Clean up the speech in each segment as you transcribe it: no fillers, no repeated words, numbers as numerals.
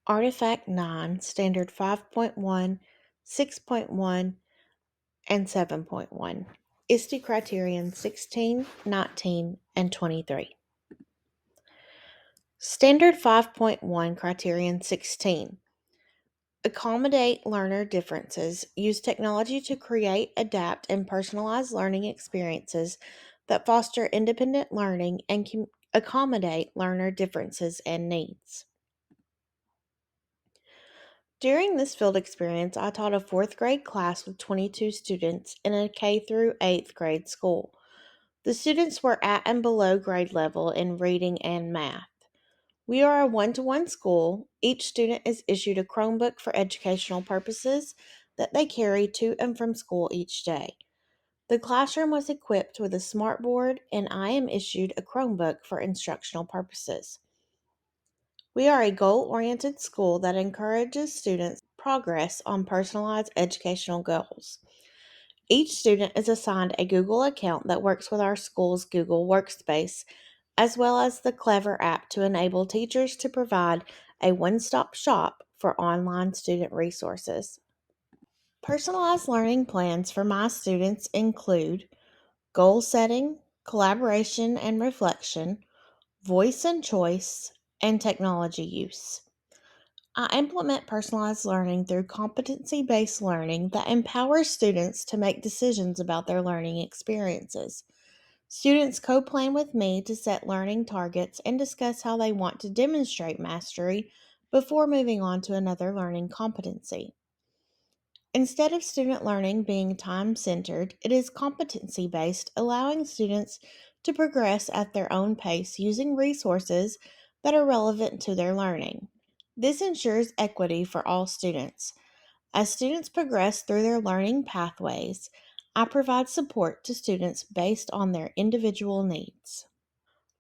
Artifact 9, Standard 5.1, 6.1, and 7.1. ISTE Criterion 16, 19, and 23. Standard 5.1 Criterion 16. Accommodate learner differences. Use technology to create, adapt, and personalize learning experiences that foster independent learning and accommodate learner differences and needs. During this field experience, I taught a 4th grade class with 22 students in a K through 8th grade school. The students were at and below grade level in reading and math. We are a one-to-one school. Each student is issued a Chromebook for educational purposes that they carry to and from school each day. The classroom was equipped with a smartboard, and I am issued a Chromebook for instructional purposes. We are a goal-oriented school that encourages students' progress on personalized educational goals. Each student is assigned a Google account that works with our school's Google Workspace, as well as the Clever app to enable teachers to provide a one-stop shop for online student resources. Personalized learning plans for my students include goal setting, collaboration and reflection, voice and choice, and technology use. I implement personalized learning through competency-based learning that empowers students to make decisions about their learning experiences. Students co-plan with me to set learning targets and discuss how they want to demonstrate mastery before moving on to another learning competency. Instead of student learning being time-centered, it is competency-based, allowing students to progress at their own pace using resources that are relevant to their learning. This ensures equity for all students. As students progress through their learning pathways, I provide support to students based on their individual needs.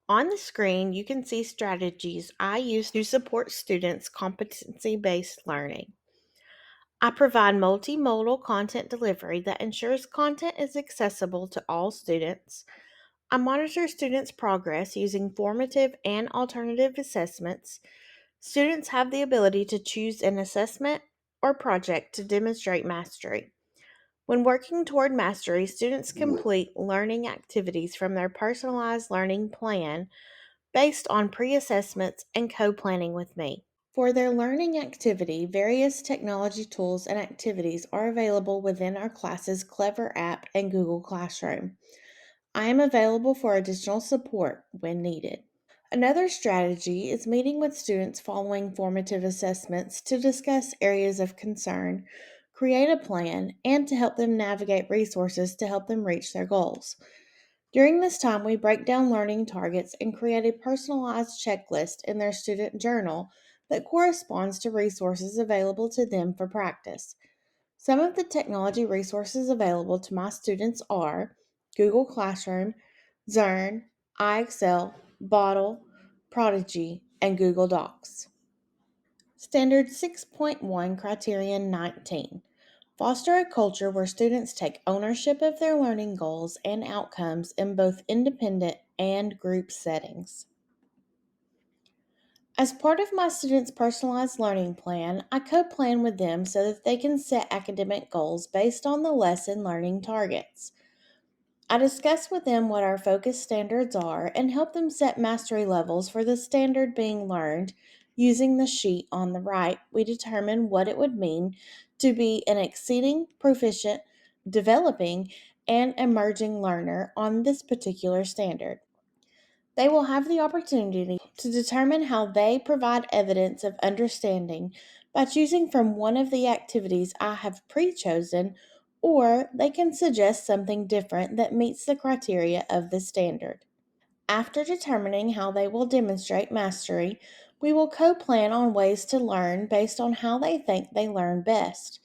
On the screen, you can see strategies I use to support students' competency-based learning. I provide multimodal content delivery that ensures content is accessible to all students. I monitor students' progress using formative and alternative assessments. Students have the ability to choose an assessment or project to demonstrate mastery. When working toward mastery, students complete learning activities from their personalized learning plan based on pre-assessments and co-planning with me. For their learning activity, various technology tools and activities are available within our class's Clever app and Google Classroom. I am available for additional support when needed. Another strategy is meeting with students following formative assessments to discuss areas of concern, create a plan, and to help them navigate resources to help them reach their goals. During this time, we break down learning targets and create a personalized checklist in their student journal that corresponds to resources available to them for practice. Some of the technology resources available to my students are Google Classroom, Zern, iExcel, Bottle, Prodigy, and Google Docs. Standard 6.1 Criterion 19. Foster a culture where students take ownership of their learning goals and outcomes in both independent and group settings. As part of my students' personalized learning plan, I co-plan with them so that they can set academic goals based on the lesson learning targets. I discuss with them what our focus standards are and help them set mastery levels for the standard being learned. Using the sheet on the right, we determine what it would mean to be an exceeding, proficient, developing, and emerging learner on this particular standard. They will have the opportunity to determine how they provide evidence of understanding by choosing from one of the activities I have pre-chosen, or they can suggest something different that meets the criteria of the standard. After determining how they will demonstrate mastery, we will co-plan on ways to learn based on how they think they learn best,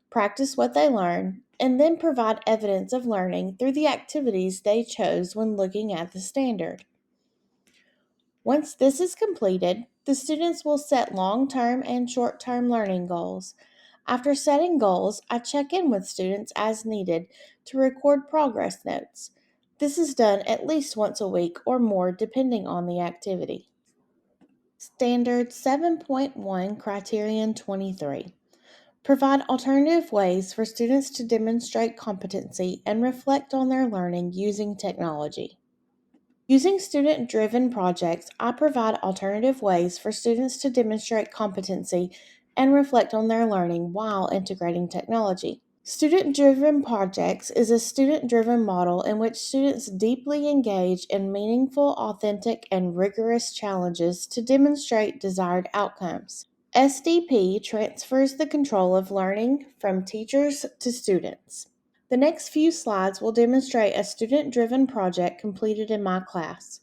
practice what they learn, and then provide evidence of learning through the activities they chose when looking at the standard. Once this is completed, the students will set long-term and short-term learning goals. After setting goals, I check in with students as needed to record progress notes. This is done at least once a week or more depending on the activity. Standard 7.1 Criterion 23. Provide alternative ways for students to demonstrate competency and reflect on their learning using technology. Using student driven projects, I provide alternative ways for students to demonstrate competency and reflect on their learning while integrating technology. Student driven projects is a student driven model in which students deeply engage in meaningful, authentic, and rigorous challenges to demonstrate desired outcomes. SDP transfers the control of learning from teachers to students. The next few slides will demonstrate a student-driven project completed in my class.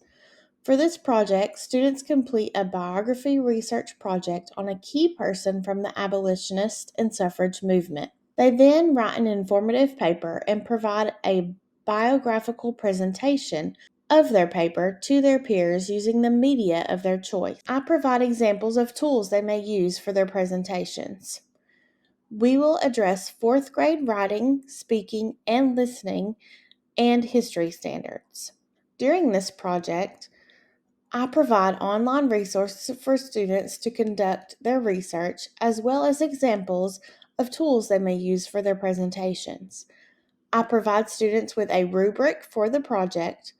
For this project, students complete a biography research project on a key person from the abolitionist and suffrage movement. They then write an informative paper and provide a biographical presentation of their paper to their peers using the media of their choice. I provide examples of tools they may use for their presentations. We will address fourth grade writing, speaking, and listening, and history standards. During this project, I provide online resources for students to conduct their research, as well as examples of tools they may use for their presentations. I provide students with a rubric for the project.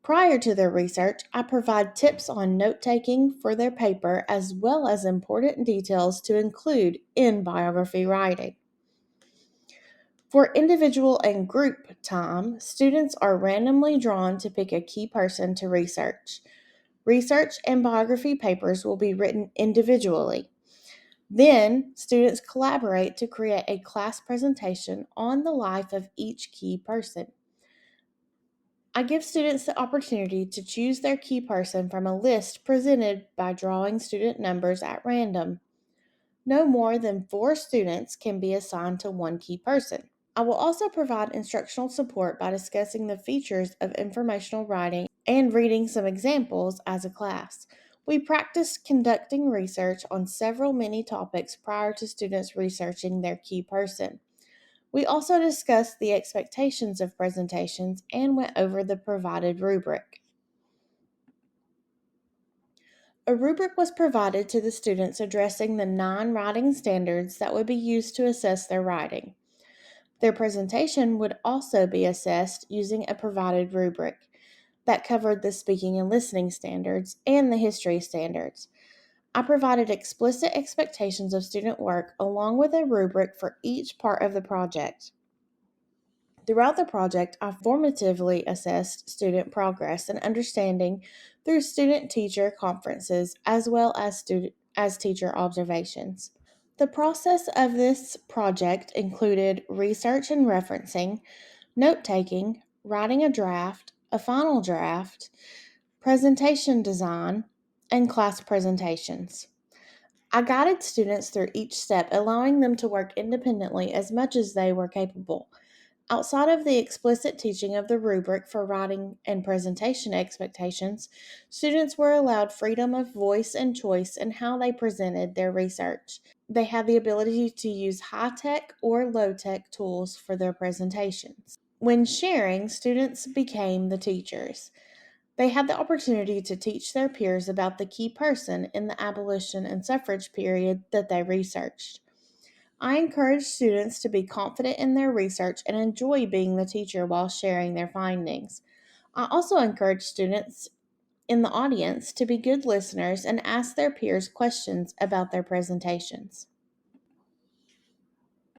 Prior to their research, I provide tips on note taking for their paper, as well as important details to include in biography writing. For individual and group time, students are randomly drawn to pick a key person to research. Research and biography papers will be written individually. Then, students collaborate to create a class presentation on the life of each key person. I give students the opportunity to choose their key person from a list presented by drawing student numbers at random. No more than 4 students can be assigned to one key person. I will also provide instructional support by discussing the features of informational writing and reading some examples as a class. We practiced conducting research on several mini topics prior to students researching their key person. We also discussed the expectations of presentations and went over the provided rubric. A rubric was provided to the students addressing the 9 writing standards that would be used to assess their writing. Their presentation would also be assessed using a provided rubric that covered the speaking and listening standards and the history standards. I provided explicit expectations of student work along with a rubric for each part of the project. Throughout the project, I formatively assessed student progress and understanding through student-teacher conferences as well as teacher observations. The process of this project included research and referencing, note taking, writing a draft, a final draft, presentation design, and class presentations. I guided students through each step, allowing them to work independently as much as they were capable. Outside of the explicit teaching of the rubric for writing and presentation expectations, students were allowed freedom of voice and choice in how they presented their research. They had the ability to use high tech or low tech tools for their presentations. When sharing, students became the teachers. They had the opportunity to teach their peers about the key person in the abolition and suffrage period that they researched. I encourage students to be confident in their research and enjoy being the teacher while sharing their findings. I also encourage students in the audience to be good listeners and ask their peers questions about their presentations.